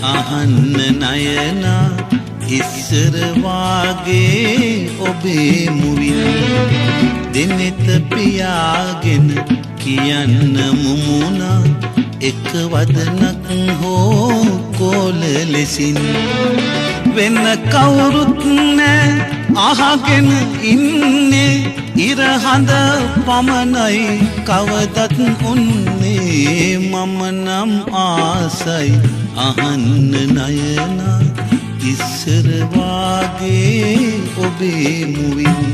අහන්න නයනා ඉස්සර වාගේ ඔබේ මුවින් දෙනෙත පියාගෙන කියන්න මුමුණා එක වදනක් හෝ කෝල ලෙසින් වෙන කවුරුත් නෑ අහගෙන ඉන්නේ ඉරහඳ පමණයි කවදත් උන්නේ මම නම් ආසයි අහන්න නයනා ඉස්සර වාගේ ඔබේ මුවින්